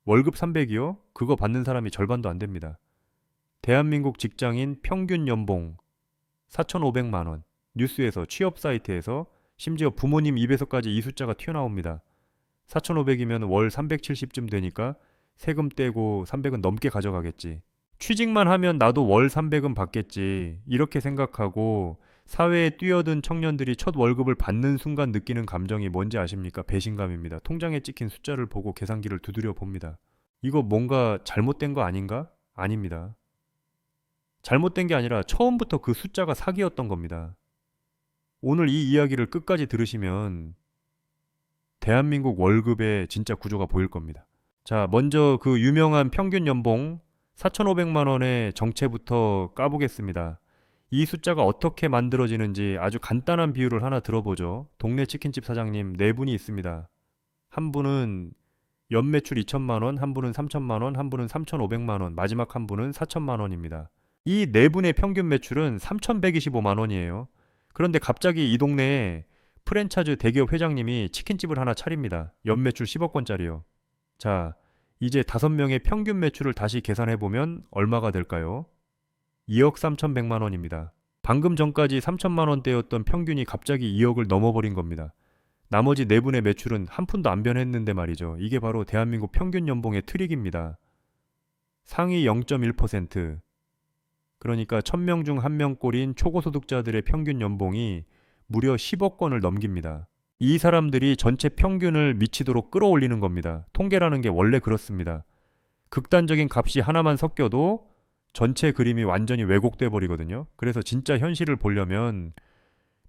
월급 300이요? 그거 받는 사람이 절반도 안 됩니다. 대한민국 직장인 평균 연봉 4,500만 원. 뉴스에서 취업 사이트에서 심지어 부모님 입에서까지 이 숫자가 튀어나옵니다. 4,500이면 월 370쯤 되니까 세금 떼고 300은 넘게 가져가겠지. 취직만 하면 나도 월 300은 받겠지. 이렇게 생각하고 사회에 뛰어든 청년들이 첫 월급을 받는 순간 느끼는 감정이 뭔지 아십니까? 배신감입니다. 통장에 찍힌 숫자를 보고 계산기를 두드려 봅니다. 이거 뭔가 잘못된 거 아닌가? 아닙니다. 잘못된 게 아니라 처음부터 그 숫자가 사기였던 겁니다. 오늘 이 이야기를 끝까지 들으시면 대한민국 월급의 진짜 구조가 보일 겁니다. 자, 먼저 그 유명한 평균 연봉 4,500만 원의 정체부터 까보겠습니다. 이 숫자가 어떻게 만들어지는지 아주 간단한 비유를 하나 들어보죠. 동네 치킨집 사장님 네 분이 있습니다. 한 분은 연매출 2천만 원, 한 분은 3천만 원, 한 분은 3,500만 원, 마지막 한 분은 4천만 원입니다. 이 네 분의 평균 매출은 3,125만 원이에요. 그런데 갑자기 이 동네에 프랜차이즈 대기업 회장님이 치킨집을 하나 차립니다. 연매출 10억 원짜리요. 자, 이제 5명의 평균 매출을 다시 계산해보면 얼마가 될까요? 2억 3,100만 원입니다. 방금 전까지 3천만 원대였던 평균이 갑자기 2억을 넘어버린 겁니다. 나머지 네 분의 매출은 한 푼도 안 변했는데 말이죠. 이게 바로 대한민국 평균 연봉의 트릭입니다. 상위 0.1%. 그러니까 1000명 중 1명 꼴인 초고소득자들의 평균 연봉이 무려 10억 원을 넘깁니다. 이 사람들이 전체 평균을 미치도록 끌어올리는 겁니다. 통계라는 게 원래 그렇습니다. 극단적인 값이 하나만 섞여도 전체 그림이 완전히 왜곡돼 버리거든요. 그래서 진짜 현실을 보려면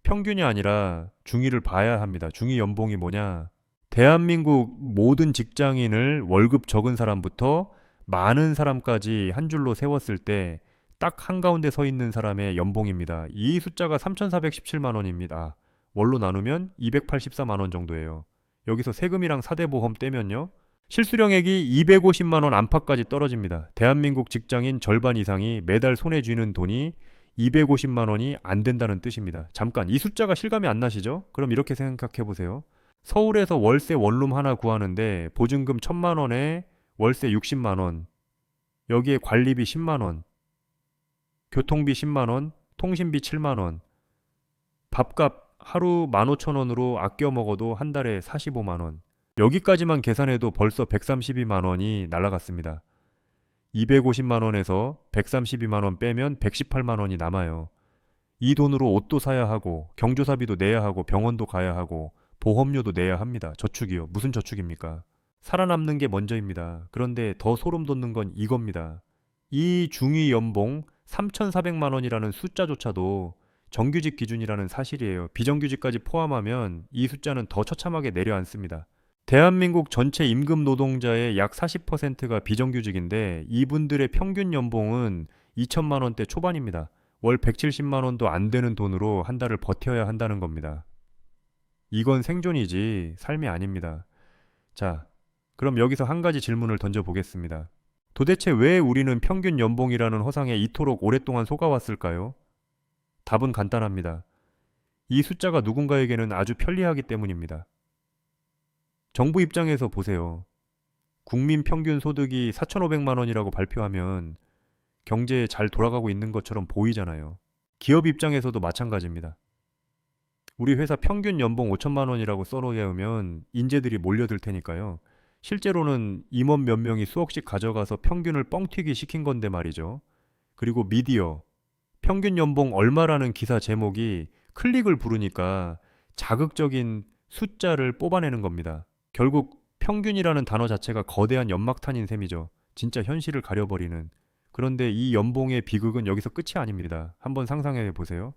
평균이 아니라 중위를 봐야 합니다. 중위 연봉이 뭐냐? 대한민국 모든 직장인을 월급 적은 사람부터 많은 사람까지 한 줄로 세웠을 때 딱 한가운데 서 있는 사람의 연봉입니다. 이 숫자가 3,417만 원입니다. 월로 나누면 284만 원 정도예요. 여기서 세금이랑 사대보험 떼면요. 실수령액이 250만 원 안팎까지 떨어집니다. 대한민국 직장인 절반 이상이 매달 손에 쥐는 돈이 250만 원이 안 된다는 뜻입니다. 잠깐 이 숫자가 실감이 안 나시죠? 그럼 이렇게 생각해 보세요. 서울에서 월세 원룸 하나 구하는데 보증금 1,000만 원에 월세 60만 원, 여기에 관리비 10만 원, 교통비 10만 원, 통신비 7만 원, 밥값 하루 15,000원으로 아껴 먹어도 한 달에 45만 원. 여기까지만 계산해도 벌써 132만 원이 날아갔습니다. 250만 원에서 132만 원 빼면 118만 원이 남아요. 이 돈으로 옷도 사야 하고 경조사비도 내야 하고 병원도 가야 하고 보험료도 내야 합니다. 저축이요. 무슨 저축입니까? 살아남는 게 먼저입니다. 그런데 더 소름 돋는 건 이겁니다. 이 중위 연봉 3,400만 원이라는 숫자조차도 정규직 기준이라는 사실이에요. 비정규직까지 포함하면 이 숫자는 더 처참하게 내려앉습니다. 대한민국 전체 임금 노동자의 약 40%가 비정규직인데 이분들의 평균 연봉은 2천만 원대 초반입니다. 월 170만 원도 안 되는 돈으로 한 달을 버텨야 한다는 겁니다. 이건 생존이지 삶이 아닙니다. 자, 그럼 여기서 한 가지 질문을 던져보겠습니다. 도대체 왜 우리는 평균 연봉이라는 허상에 이토록 오랫동안 속아왔을까요? 답은 간단합니다. 이 숫자가 누군가에게는 아주 편리하기 때문입니다. 정부 입장에서 보세요. 국민 평균 소득이 4,500만 원이라고 발표하면 경제에 잘 돌아가고 있는 것처럼 보이잖아요. 기업 입장에서도 마찬가지입니다. 우리 회사 평균 연봉 5천만 원이라고 써놓으면 인재들이 몰려들 테니까요. 실제로는 임원 몇 명이 수억씩 가져가서 평균을 뻥튀기 시킨 건데 말이죠. 그리고 미디어, 평균 연봉 얼마라는 기사 제목이 클릭을 부르니까 자극적인 숫자를 뽑아내는 겁니다. 결국 평균이라는 단어 자체가 거대한 연막탄인 셈이죠. 진짜 현실을 가려버리는. 그런데 이 연봉의 비극은 여기서 끝이 아닙니다. 한번 상상해 보세요.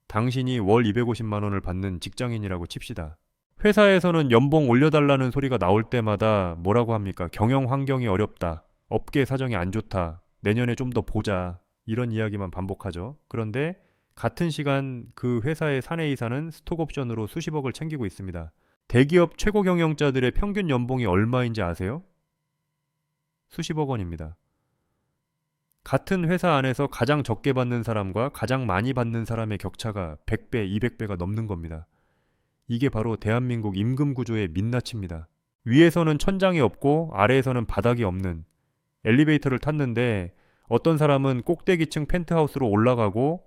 당신이 월 250만 원을 받는 직장인이라고 칩시다. 회사에서는 연봉 올려달라는 소리가 나올 때마다 뭐라고 합니까? 경영 환경이 어렵다. 업계 사정이 안 좋다. 내년에 좀 더 보자. 이런 이야기만 반복하죠. 그런데 같은 시간 그 회사의 사내이사는 스톡옵션으로 수십억을 챙기고 있습니다. 대기업 최고 경영자들의 평균 연봉이 얼마인지 아세요? 수십억 원입니다. 같은 회사 안에서 가장 적게 받는 사람과 가장 많이 받는 사람의 격차가 100배, 200배가 넘는 겁니다. 이게 바로 대한민국 임금 구조의 민낯입니다. 위에서는 천장이 없고 아래에서는 바닥이 없는 엘리베이터를 탔는데 어떤 사람은 꼭대기층 펜트하우스로 올라가고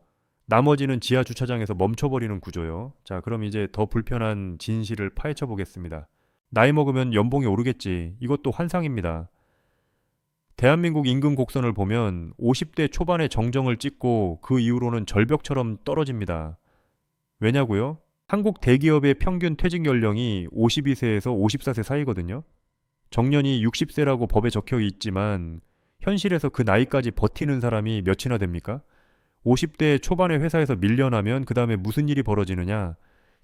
나머지는 지하 주차장에서 멈춰버리는 구조요. 자, 그럼 이제 더 불편한 진실을 파헤쳐 보겠습니다. 나이 먹으면 연봉이 오르겠지. 이것도 환상입니다. 대한민국 임금 곡선을 보면 50대 초반에 정정을 찍고 그 이후로는 절벽처럼 떨어집니다. 왜냐고요? 한국 대기업의 평균 퇴직 연령이 52세에서 54세 사이거든요. 정년이 60세라고 법에 적혀 있지만 현실에서 그 나이까지 버티는 사람이 몇이나 됩니까? 50대 초반에 회사에서 밀려나면 그 다음에 무슨 일이 벌어지느냐?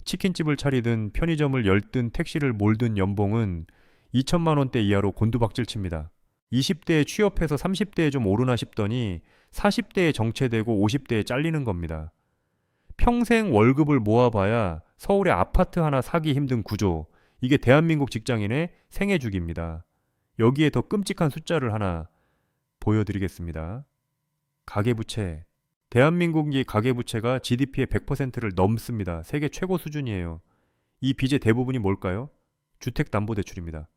치킨집을 차리든 편의점을 열든 택시를 몰든 연봉은 2천만 원대 이하로 곤두박질 칩니다. 20대에 취업해서 30대에 좀 오르나 싶더니 40대에 정체되고 50대에 잘리는 겁니다. 평생 월급을 모아봐야 서울의 아파트 하나 사기 힘든 구조. 이게 대한민국 직장인의 생애주기입니다. 여기에 더 끔찍한 숫자를 하나 보여드리겠습니다. 가계부채. 대한민국의 가계부채가 GDP의 100%를 넘습니다. 세계 최고 수준이에요. 이 빚의 대부분이 뭘까요? 주택담보대출입니다.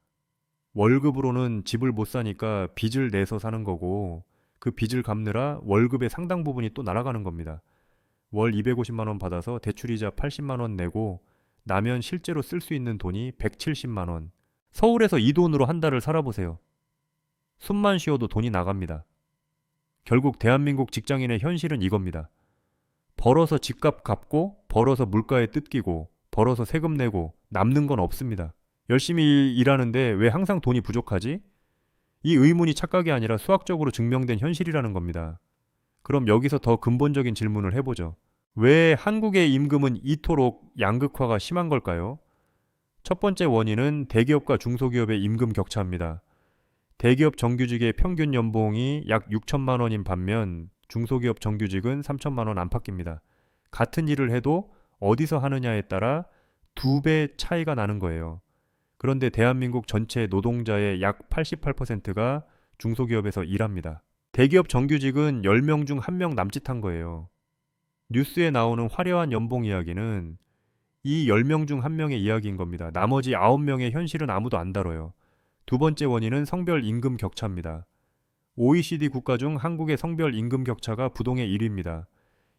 월급으로는 집을 못 사니까 빚을 내서 사는 거고 그 빚을 갚느라 월급의 상당 부분이 또 날아가는 겁니다. 월 250만 원 받아서 대출이자 80만 원 내고 나면 실제로 쓸 수 있는 돈이 170만 원. 서울에서 이 돈으로 한 달을 살아보세요. 숨만 쉬어도 돈이 나갑니다. 결국 대한민국 직장인의 현실은 이겁니다. 벌어서 집값 갚고 벌어서 물가에 뜯기고 벌어서 세금 내고 남는 건 없습니다. 열심히 일하는데 왜 항상 돈이 부족하지? 이 의문이 착각이 아니라 수학적으로 증명된 현실이라는 겁니다. 그럼 여기서 더 근본적인 질문을 해보죠. 왜 한국의 임금은 이토록 양극화가 심한 걸까요? 첫 번째 원인은 대기업과 중소기업의 임금 격차입니다. 대기업 정규직의 평균 연봉이 약 6천만 원인 반면 중소기업 정규직은 3천만 원 안팎입니다. 같은 일을 해도 어디서 하느냐에 따라 2배 차이가 나는 거예요. 그런데 대한민국 전체 노동자의 약 88%가 중소기업에서 일합니다. 대기업 정규직은 10명 중 1명 남짓한 거예요. 뉴스에 나오는 화려한 연봉 이야기는 이 10명 중 1명의 이야기인 겁니다. 나머지 9명의 현실은 아무도 안 다뤄요. 두 번째 원인은 성별 임금 격차입니다. OECD 국가 중 한국의 성별 임금 격차가 부동의 1위입니다.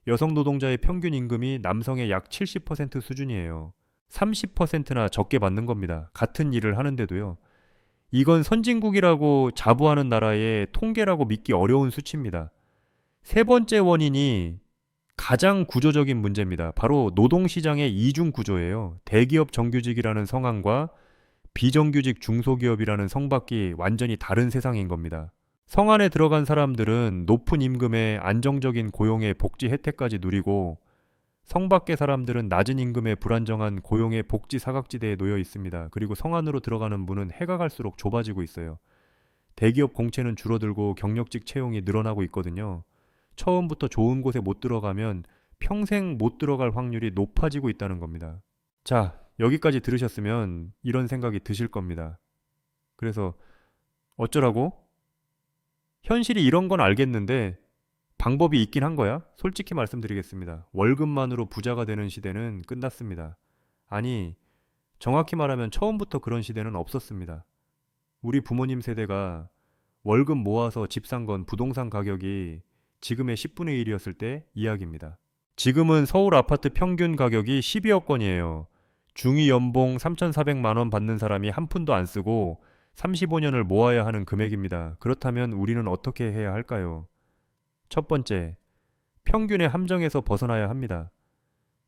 여성 노동자의 평균 임금이 남성의 약 70% 수준이에요. 30%나 적게 받는 겁니다. 같은 일을 하는데도요. 이건 선진국이라고 자부하는 나라의 통계라고 믿기 어려운 수치입니다. 세 번째 원인이 가장 구조적인 문제입니다. 바로 노동시장의 이중 구조예요. 대기업 정규직이라는 성함과 비정규직 중소기업이라는 성밖이 완전히 다른 세상인 겁니다. 성 안에 들어간 사람들은 높은 임금에 안정적인 고용의 복지 혜택까지 누리고 성 밖의 사람들은 낮은 임금에 불안정한 고용의 복지 사각지대에 놓여 있습니다. 그리고 성 안으로 들어가는 문은 해가 갈수록 좁아지고 있어요. 대기업 공채는 줄어들고 경력직 채용이 늘어나고 있거든요. 처음부터 좋은 곳에 못 들어가면 평생 못 들어갈 확률이 높아지고 있다는 겁니다. 자, 여기까지 들으셨으면 이런 생각이 드실 겁니다. 그래서 어쩌라고? 현실이 이런 건 알겠는데 방법이 있긴 한 거야? 솔직히 말씀드리겠습니다. 월급만으로 부자가 되는 시대는 끝났습니다. 아니, 정확히 말하면 처음부터 그런 시대는 없었습니다. 우리 부모님 세대가 월급 모아서 집 산 건 부동산 가격이 지금의 10분의 1이었을 때 이야기입니다. 지금은 서울 아파트 평균 가격이 12억 원이에요. 중위 연봉 3,400만 원 받는 사람이 한 푼도 안 쓰고 35년을 모아야 하는 금액입니다. 그렇다면 우리는 어떻게 해야 할까요? 첫 번째, 평균의 함정에서 벗어나야 합니다.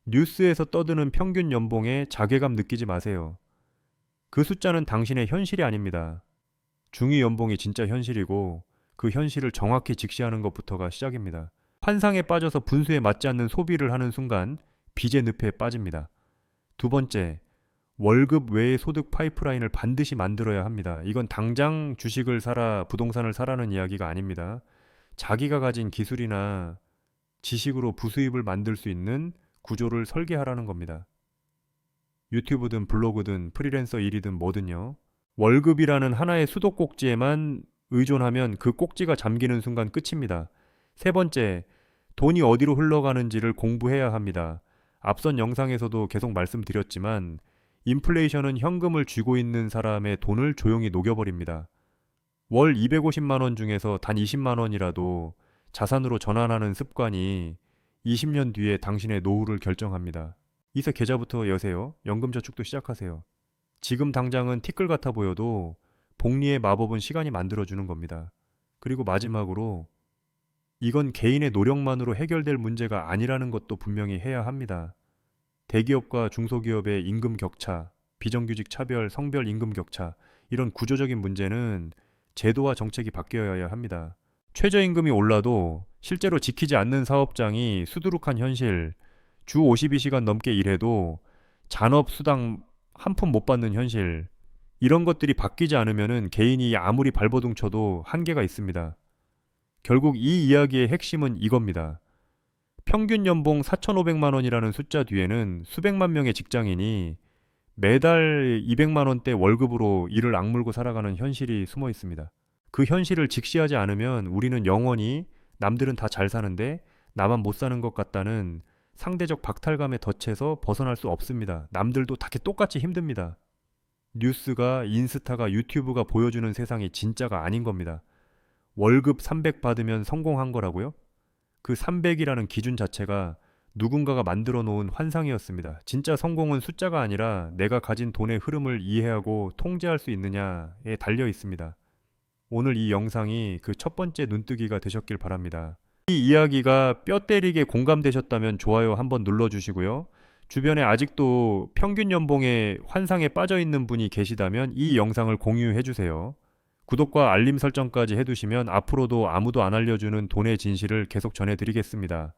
뉴스에서 떠드는 평균 연봉에 자괴감 느끼지 마세요. 그 숫자는 당신의 현실이 아닙니다. 중위 연봉이 진짜 현실이고 그 현실을 정확히 직시하는 것부터가 시작입니다. 환상에 빠져서 분수에 맞지 않는 소비를 하는 순간 빚의 늪에 빠집니다. 두 번째, 월급 외의 소득 파이프라인을 반드시 만들어야 합니다. 이건 당장 주식을 사라, 부동산을 사라는 이야기가 아닙니다. 자기가 가진 기술이나 지식으로 부수입을 만들 수 있는 구조를 설계하라는 겁니다. 유튜브든 블로그든 프리랜서 일이든 뭐든요. 월급이라는 하나의 수도꼭지에만 의존하면 그 꼭지가 잠기는 순간 끝입니다. 세 번째, 돈이 어디로 흘러가는지를 공부해야 합니다. 앞선 영상에서도 계속 말씀드렸지만 인플레이션은 현금을 쥐고 있는 사람의 돈을 조용히 녹여버립니다. 월 250만 원 중에서 단 20만 원이라도 자산으로 전환하는 습관이 20년 뒤에 당신의 노후를 결정합니다. 이세 계좌부터 여세요. 연금저축도 시작하세요. 지금 당장은 티끌 같아 보여도 복리의 마법은 시간이 만들어주는 겁니다. 그리고 마지막으로 이건 개인의 노력만으로 해결될 문제가 아니라는 것도 분명히 해야 합니다. 대기업과 중소기업의 임금 격차, 비정규직 차별, 성별 임금 격차, 이런 구조적인 문제는 제도와 정책이 바뀌어야 합니다. 최저임금이 올라도 실제로 지키지 않는 사업장이 수두룩한 현실, 주 52시간 넘게 일해도 잔업수당 한 푼 못 받는 현실, 이런 것들이 바뀌지 않으면 개인이 아무리 발버둥 쳐도 한계가 있습니다. 결국 이 이야기의 핵심은 이겁니다. 평균 연봉 4,500만 원이라는 숫자 뒤에는 수백만 명의 직장인이 매달 200만 원대 월급으로 이를 악물고 살아가는 현실이 숨어 있습니다. 그 현실을 직시하지 않으면 우리는 영원히 남들은 다 잘 사는데 나만 못 사는 것 같다는 상대적 박탈감에 덫에서 벗어날 수 없습니다. 남들도 다 똑같이 힘듭니다. 뉴스가, 인스타가, 유튜브가 보여주는 세상이 진짜가 아닌 겁니다. 월급 300 받으면 성공한 거라고요? 그 300이라는 기준 자체가 누군가가 만들어 놓은 환상이었습니다. 진짜 성공은 숫자가 아니라 내가 가진 돈의 흐름을 이해하고 통제할 수 있느냐에 달려 있습니다. 오늘 이 영상이 그 첫 번째 눈뜨기가 되셨길 바랍니다. 이 이야기가 뼈 때리게 공감되셨다면 좋아요 한번 눌러주시고요. 주변에 아직도 평균 연봉의 환상에 빠져 있는 분이 계시다면 이 영상을 공유해주세요. 구독과 알림 설정까지 해두시면 앞으로도 아무도 안 알려주는 돈의 진실을 계속 전해드리겠습니다.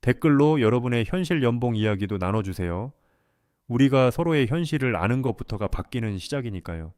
댓글로 여러분의 현실 연봉 이야기도 나눠주세요. 우리가 서로의 현실을 아는 것부터가 바뀌는 시작이니까요.